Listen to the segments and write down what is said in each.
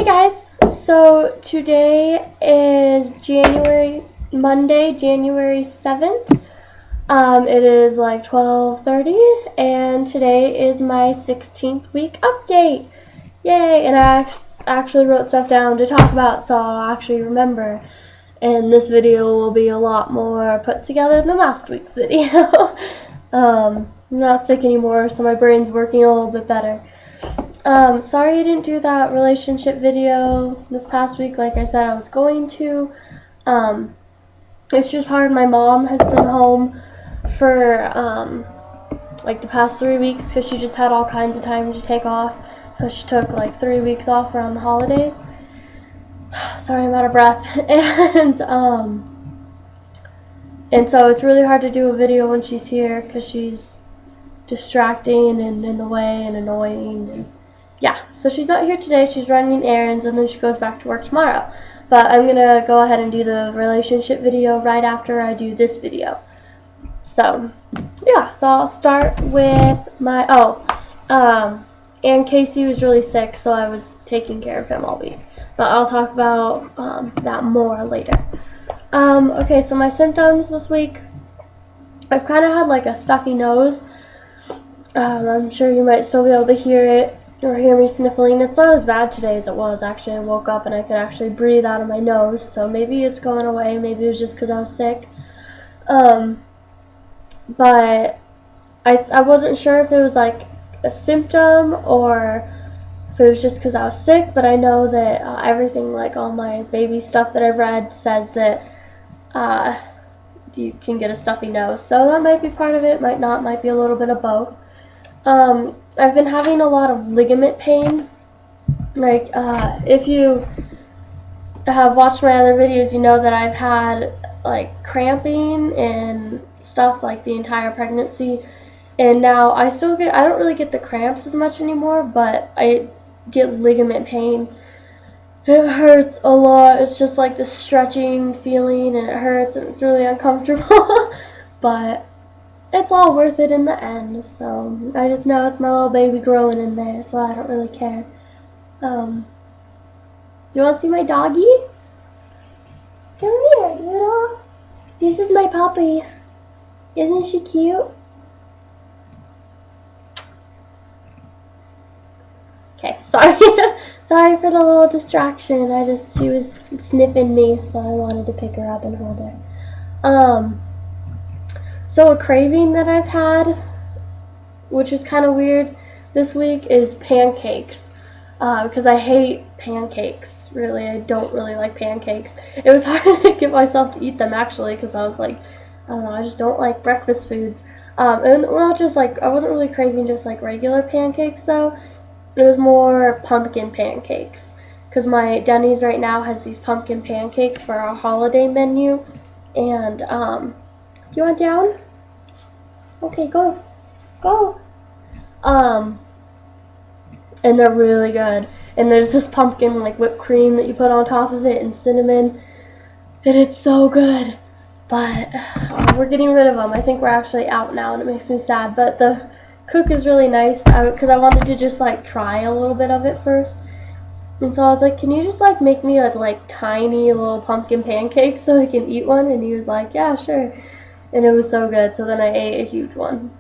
Hey guys, so today is Monday, January 7th. It is like 12:30 and today is my 16th week update. Yay, and I actually wrote stuff down to talk about so I'll actually remember. And this video will be a lot more put together than last week's video. I'm not sick anymore, so my brain's working a little bit better. Sorry I didn't do that relationship video this past week like I said I was going to. It's just hard. My mom has been home for like the past 3 weeks because she just had all kinds of time to take off. So she took like 3 weeks off around the holidays. Sorry, I'm out of breath. And so it's really hard to do a video when she's here because she's distracting and in the way and annoying and yeah, so she's not here today. She's running errands and then she goes back to work tomorrow. But I'm gonna go ahead and do the relationship video right after I do this video. So yeah, so I'll start with my and Casey was really sick, so I was taking care of him all week. But I'll talk about that more later. Okay, so my symptoms this week, I've kind of had like a stuffy nose. I'm sure you might still be able to hear it or hear me sniffling. It's not as bad today as it was. Actually, I woke up and I could actually breathe out of my nose, so maybe it's going away. Maybe it was just because I was sick. But I wasn't sure if it was like a symptom or if it was just because I was sick, but I know that everything, like all my baby stuff that I've read, says that you can get a stuffy nose. So that might be part of it, might not, might be a little bit of both. I've been having a lot of ligament pain. Like, if you have watched my other videos, you know that I've had, like, cramping and stuff, like, the entire pregnancy. And now I don't really get the cramps as much anymore, but I get ligament pain. It hurts a lot. It's just, like, this stretching feeling, and it hurts, and it's really uncomfortable. But it's all worth it in the end, so I just know it's my little baby growing in there, so I don't really care. You want to see my doggy? Come here, doodle. This is my puppy. Isn't she cute? Okay, sorry. Sorry for the little distraction. She was sniffing me, so I wanted to pick her up and hold her. So a craving that I've had, which is kind of weird this week, is pancakes. Because I hate pancakes, really. I don't really like pancakes. It was hard to get myself to eat them, actually, because I was like, I don't know, I just don't like breakfast foods. And not just like, I wasn't really craving just like regular pancakes, though. It was more pumpkin pancakes. Because my Denny's right now has these pumpkin pancakes for our holiday menu. And, you want down? Okay, go. Go. And they're really good. And there's this pumpkin, like, whipped cream that you put on top of it and cinnamon. And it's so good. But we're getting rid of them. I think we're actually out now, and it makes me sad. But the cook is really nice, because I wanted to just, like, try a little bit of it first. And so I was like, can you just, like, make me, like, tiny little pumpkin pancakes so I can eat one? And he was like, yeah, sure. And it was so good, so then I ate a huge one.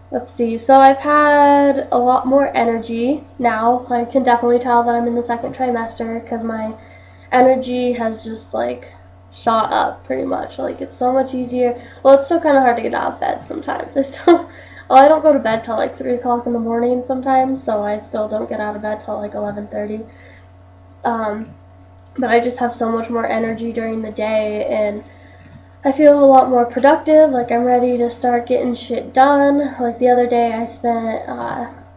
Let's see, so I've had a lot more energy now. I can definitely tell that I'm in the second trimester because my energy has just, like, shot up pretty much. Like, it's so much easier. Well, it's still kind of hard to get out of bed sometimes. I don't go to bed till like 3 o'clock in the morning sometimes, so I still don't get out of bed till like 11:30. But I just have so much more energy during the day, and I feel a lot more productive. Like, I'm ready to start getting shit done. Like, the other day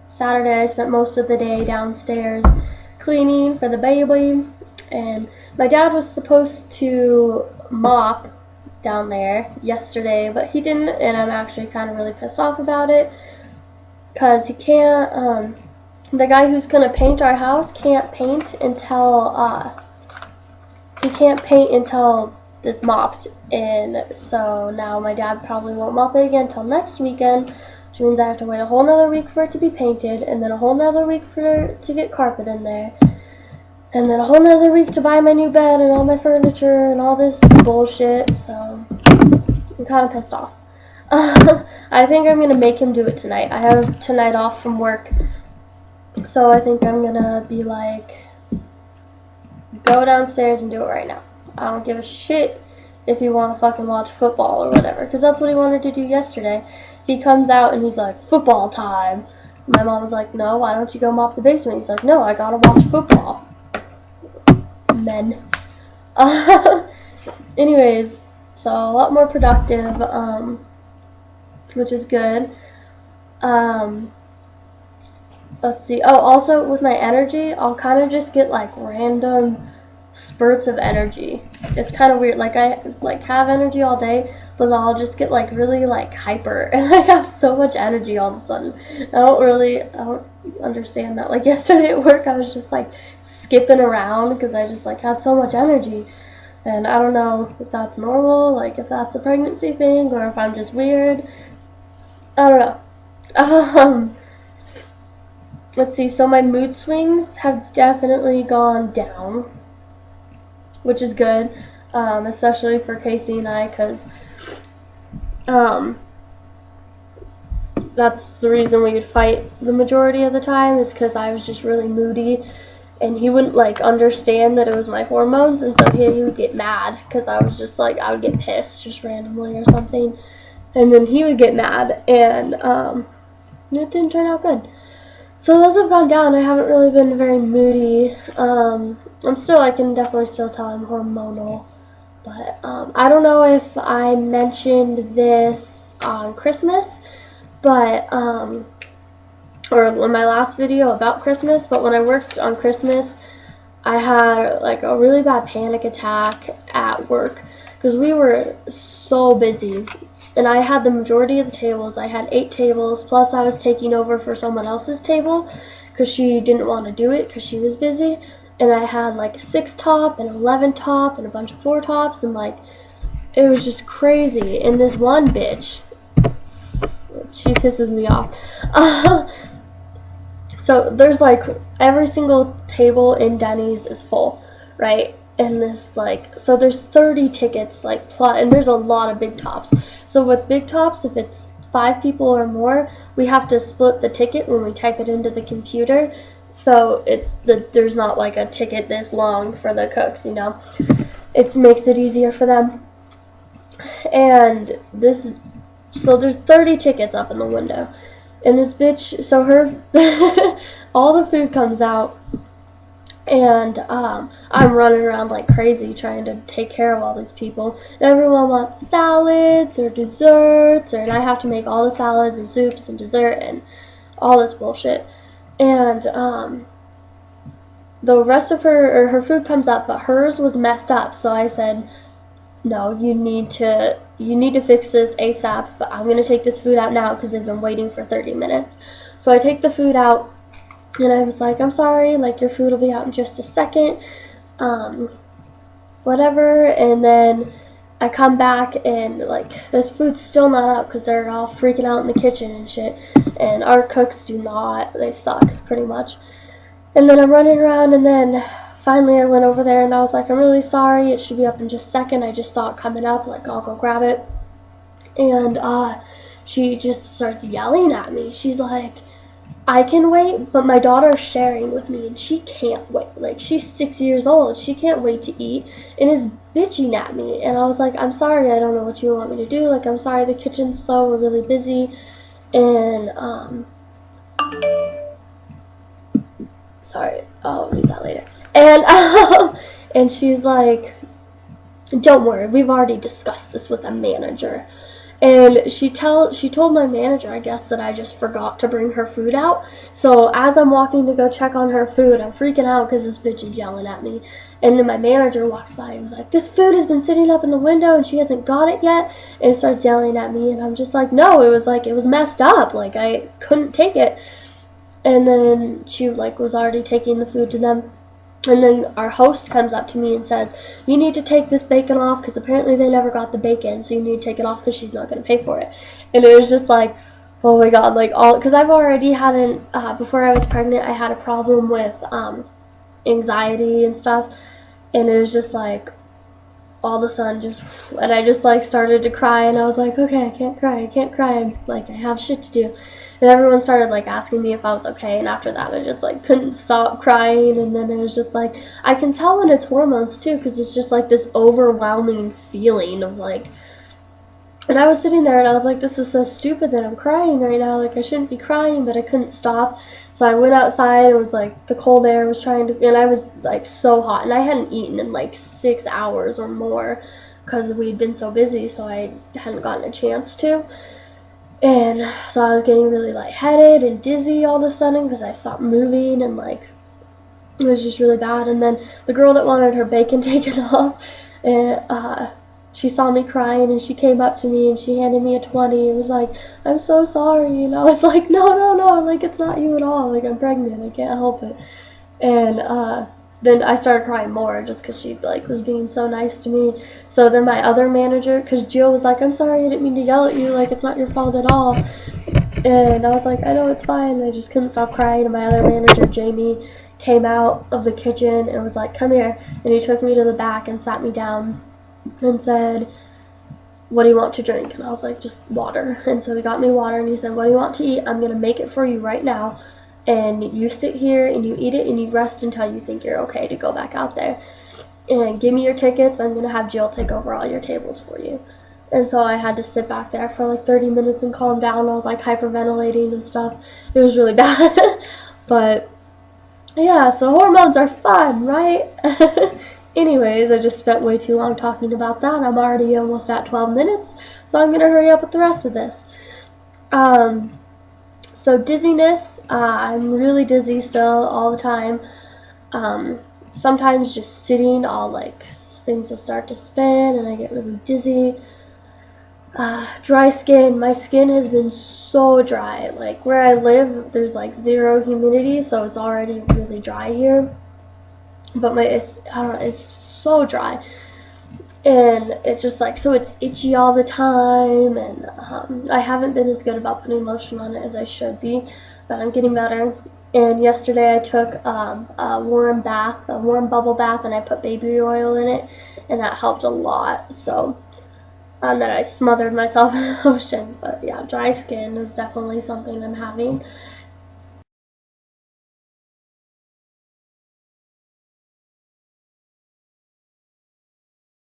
Saturday I spent most of the day downstairs cleaning for the baby, and my dad was supposed to mop down there yesterday, but he didn't, and I'm actually kind of really pissed off about it, because he can't, the guy who's going to paint our house can't paint until, it's mopped, and so now my dad probably won't mop it again until next weekend, which which means I have to wait a whole nother week for it to be painted, and then a whole nother week for it to get carpet in there, and then a whole nother week to buy my new bed and all my furniture and all this bullshit, so I'm kind of pissed off. I think I'm going to make him do it tonight. I have tonight off from work, so I think I'm going to be like, go downstairs and do it right now. I don't give a shit if you want to fucking watch football or whatever, because that's what he wanted to do yesterday. He comes out and he's like, football time. My mom was like, no, why don't you go mop the basement? He's like, no, I gotta watch football. Men. Anyways, so a lot more productive, which is good. Let's see. Oh, also with my energy, I'll kind of just get like random spurts of energy. It's kind of weird. Like I like have energy all day, but I'll just get like really like hyper and I have so much energy all of a sudden. I don't understand that. Like yesterday at work, I was just like skipping around because I just like had so much energy, and I don't know if that's normal, like if that's a pregnancy thing or if I'm just weird. I don't know. Let's see. So my mood swings have definitely gone down, which is good, especially for Casey and I, because that's the reason we would fight the majority of the time, is because I was just really moody, and he wouldn't like understand that it was my hormones, and so he would get mad because I was just like, I would get pissed just randomly or something, and then he would get mad, and it didn't turn out good. So those have gone down. I haven't really been very moody. I can definitely still tell I'm hormonal. But I don't know if I mentioned this on Christmas, but, or in my last video about Christmas, but when I worked on Christmas, I had like a really bad panic attack at work because we were so busy. And I had the majority of the tables. I had 8 tables, plus I was taking over for someone else's table because she didn't want to do it because she was busy. And I had like a 6 top and 11 top and a bunch of 4 tops, and like it was just crazy. And this one bitch, she pisses me off. So there's like every single table in Denny's is full, right? And this like, so there's 30 tickets like plus, and there's a lot of big tops. So with big tops, if it's 5 people or more, we have to split the ticket when we type it into the computer. So there's not like a ticket this long for the cooks, you know. It makes it easier for them. And so there's 30 tickets up in the window. And this bitch, so her, all the food comes out. And I'm running around like crazy trying to take care of all these people. And everyone wants salads or desserts, and I have to make all the salads and soups and dessert and all this bullshit. And the rest of her food comes up, but hers was messed up. So I said, no, you need to fix this ASAP, but I'm going to take this food out now because they've been waiting for 30 minutes. So I take the food out. And I was like, I'm sorry, like, your food will be out in just a second, whatever. And then I come back and, like, this food's still not out because they're all freaking out in the kitchen and shit. And our cooks do not, they suck, pretty much. And then I'm running around, and then finally I went over there and I was like, I'm really sorry, it should be up in just a second. I just saw it coming up, like, I'll go grab it. And she just starts yelling at me. She's like, I can wait, but my daughter's sharing with me, and she can't wait. Like, she's 6 years old. She can't wait to eat, and is bitching at me. And I was like, I'm sorry, I don't know what you want me to do. Like, I'm sorry, the kitchen's slow, we're really busy. And, sorry, I'll read that later. And, and she's like, don't worry, we've already discussed this with the manager. And she told my manager, I guess, that I just forgot to bring her food out. So as I'm walking to go check on her food, I'm freaking out because this bitch is yelling at me. And then my manager walks by and was like, this food has been sitting up in the window and she hasn't got it yet. And starts yelling at me. And I'm just like, no, it was messed up. Like, I couldn't take it. And then she, like, was already taking the food to them. And then our host comes up to me and says, you need to take this bacon off because apparently they never got the bacon, so you need to take it off because she's not going to pay for it. And it was just like, Oh my god, like all, because I've already had before I was pregnant, I had a problem with anxiety and stuff, and it was just like all of a sudden just, and I just like started to cry, and I was like, okay, I can't cry, I can't cry, like I have shit to do. And everyone started like asking me if I was okay, and after that I just like couldn't stop crying. And then it was just like, I can tell when it's hormones too, because it's just like this overwhelming feeling of like, and I was sitting there and I was like, this is so stupid that I'm crying right now. Like, I shouldn't be crying, but I couldn't stop. So I went outside. It was like the cold air was trying to, and I was like so hot. And I hadn't eaten in like 6 hours or more because we'd been so busy. So I hadn't gotten a chance to. And so I was getting really lightheaded and dizzy all of a sudden because I stopped moving, and like it was just really bad. And then the girl that wanted her bacon taken off, and she saw me crying, and she came up to me and she handed me a 20. It was like, I'm so sorry. And I was like, no, no, no, like it's not you at all. Like, I'm pregnant. I can't help it. And then I started crying more just because she like was being so nice to me. So then my other manager, because Jill was like, I'm sorry, I didn't mean to yell at you. Like, it's not your fault at all. And I was like, I know, it's fine. I just couldn't stop crying. And my other manager, Jamie, came out of the kitchen and was like, come here. And he took me to the back and sat me down and said, what do you want to drink? And I was like, just water. And so he got me water, and he said, what do you want to eat? I'm going to make it for you right now. And you sit here and you eat it and you rest until you think you're okay to go back out there. And give me your tickets. I'm going to have Jill take over all your tables for you. And so I had to sit back there for like 30 minutes and calm down. I was like hyperventilating and stuff. It was really bad. But yeah, so hormones are fun, right? Anyways, I just spent way too long talking about that. I'm already almost at 12 minutes, so I'm going to hurry up with the rest of this. So dizziness, I'm really dizzy still all the time. Sometimes just sitting, things will start to spin and I get really dizzy. Dry skin. My skin has been so dry. Like where I live, there's like zero humidity, so it's already really dry here. But it's so dry, and it's just like, so it's itchy all the time. And I haven't been as good about putting lotion on it as I should be, but I'm getting better. And yesterday I took a warm bubble bath, and I put baby oil in it, and that helped a lot. So. And then I smothered myself in lotion. But yeah, dry skin is definitely something I'm having.